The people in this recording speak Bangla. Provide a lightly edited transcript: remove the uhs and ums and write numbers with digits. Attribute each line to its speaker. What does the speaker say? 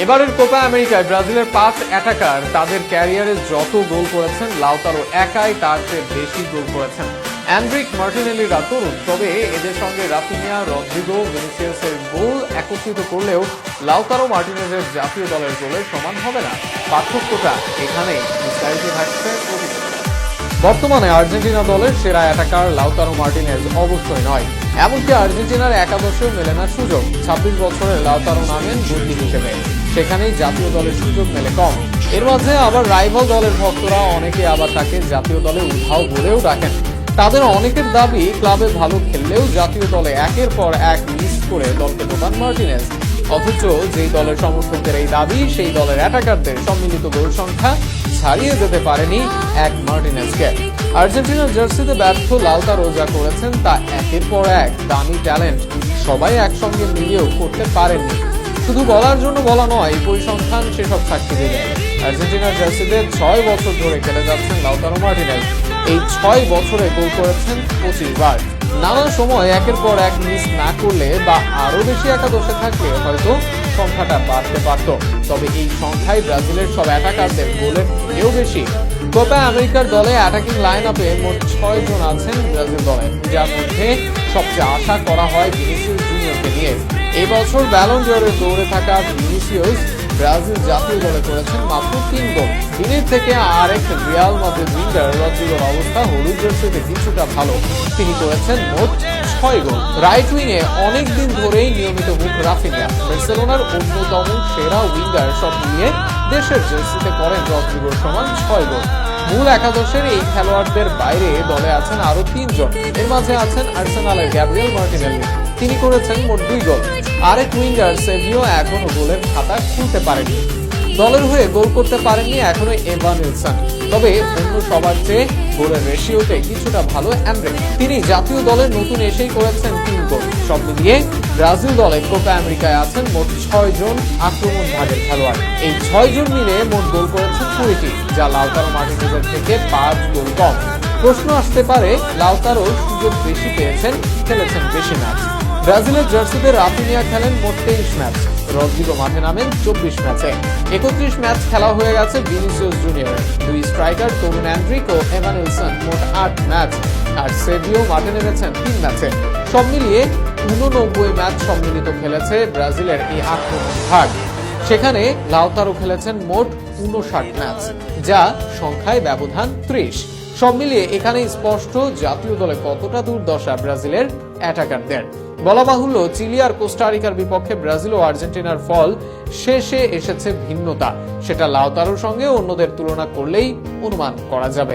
Speaker 1: এবারের কোপা আমেরিকায় ব্রাজিলের 5 অ্যাটাকার তাদের ক্যারিয়ারে যত গোল করেছেন লাউতারো একাই তার চেয়ে বেশি গোল করেছেন। অ্যান্ড্রিক মার্টিনেলিরা তরুণ, তবে এদের সঙ্গে রাফিনিয়া, রদ্রিগো, ভিনিসিয়াসের গোল একত্রিত করলেও লাউতারো মার্টিনেজের জাতীয় দলের গোলের সমান হবে না। পার্থক্যটা এখানেই। বিস্তারিত থাকছে প্রতিবেদনে। বর্তমানে আর্জেন্টিনা দলের সেরা অ্যাটাকার লাউতারো মার্টিনেজ অবশ্যই নয়, এমনকি আর্জেন্টিনার একাদশেও মেলে না সুযোগ। 26 বছরের লাউতারো নামেন বদলি হিসেবে, সেখানেই জাতীয় দলের সুযোগ মেলে কম। এর মাঝে আবার রাইভাল দলের ভক্তরা অনেকে আবার তাকে জাতীয় দলে উধাও বলেও ডাকেন। তাদের অনেকের দাবি, ক্লাবে ভালো খেললেও জাতীয় দলে একের পর এক মিস করে দলকে ঢোকান মার্টিনেজ। অথচ যেই দলের সমর্থকদের এই দাবি, সেই দলের অ্যাটাকারদের সম্মিলিত গোল সংখ্যা ছাড়িয়ে যেতে পারেনি এক মার্টিনেজকে। আর্জেন্টিনার জার্সিতে ব্যর্থ লাউতারো যা করেছেন তা একের পর এক দামি ট্যালেন্ট সবাই একসঙ্গে মিলিয়েও করতে পারেননি। শুধু বলার জন্য বলা নয়, পরিসংখ্যান সেসব সাক্ষী দেবে। আর্জেন্টিনার জার্সিতে 6 বছর ধরে খেলে যাচ্ছেন লাউতারো মার্টিনেজ। এই 6 বছরে গোল করেছেন 25 বার। নানা সময় একের পর এক মিস না করলে বা আরো বেশি একাদশে থাকলে হয়তো সংখ্যাটা বাড়তে পারত, তবে এই সংখ্যায় ব্রাজিলের সব অ্যাটাকারদের গোলের থেকেও বেশি। কোপা আমেরিকার দলে অ্যাটাকিং লাইন আপে মোট 6 জন আছেন ব্রাজিল দলে, যার মধ্যে সবচেয়ে আশা করা হয় ভিনিসিয়াস জুনিয়রকে নিয়ে। এই বছর ব্যালন ড'রের দৌড়ে থাকা ভিনিসিয়াস ব্রাজিল জাতীয় দলে করেছেন মাত্র 3 গোল। দিনের থেকে আরেক রিয়াল মাদ্রিদ উইঙ্গার রদ্রিগোর অবস্থা হলুদ জার্সিতে কিছুটা ভালো, তিনি করেছেন মোট 6 গোল। রাইট উইংয়ে অনেক দিন ধরেই নিয়মিত মুখ রাফিনিয়া, বার্সেলোনার অন্যতম সেরা উইঙ্গার। সব মিলিয়ে দেশের জার্সিতে করেন রদ্রিগোর সমান 6 গোল। মূল একাদশের এই খেলোয়াড়দের বাইরে দলে আছেন আরো 3 জন। এর মাঝে আছেন আর্সেনালের গ্যাব্রিয়েল মার্টিনেলি, তিনি করেছেন মোট 2 গোল। আরেক উইঙ্গার সেভিও এখনো গোলের খাতা খুলতে পারেনি। দলের হয়ে গোল করতে পারেননি এখনো এভানসন, তবে অন্য সবার চেয়ে গোলের রেশিওতে কিছুটা ভালো অ্যান্ড্রিক, তিনি জাতীয় দলের নতুন এসেই করেছেন 3 গোল। সব মিলিয়ে ব্রাজিল দলে কোপা আমেরিকায় আছেন মোট 6 জন আক্রমণ ভাগের খেলোয়াড়। এই 6 জন মিলে মোট গোল করেছেন 20টি, যা লাউতারো মার্টিনেজের থেকে 5 গোল কম। প্রশ্ন আসতে পারে, লাউতারো সুযোগ বেশি পেয়েছেন, খেলেছেন বেশি ম্যাচ। ব্রাজিলের জার্সিতে রাফিনিয়া খেলেন মোট 23 ম্যাচ, রদ্রিগো মাঠে নামেন 24 ম্যাচে। 31 ম্যাচ খেলা হয়ে গেছে ভিনিসিয়াস জুনিয়রের। 2 স্ট্রাইকার তরুণ অ্যান্ড্রিক ও এভানসন মোট 8 ম্যাচ, আর সেভিও মাঠে নেমেছেন 3 ম্যাচে। সব মিলিয়ে 89 ম্যাচ সম্মিলিত খেলেছে ব্রাজিলের এই আক্রমণ ভাগ। সেখানে লাউতারো খেলেছেন মোট 59 ম্যাচ, যা সংখ্যায় ব্যবধান 30। সব মিলিয়ে এখানে স্পষ্ট জাতীয় দলে কতটা দুর্দশা ব্রাজিলের অ্যাটাকারদের। বলা বাহুল্য, চিলি আর কোস্টারিকার বিপক্ষে ব্রাজিল ও আর্জেন্টিনার ফল শেষে এসেছে ভিন্নতা, সেটা লাউতারোর সঙ্গে অন্যদের তুলনা করলেই অনুমান করা যাবে।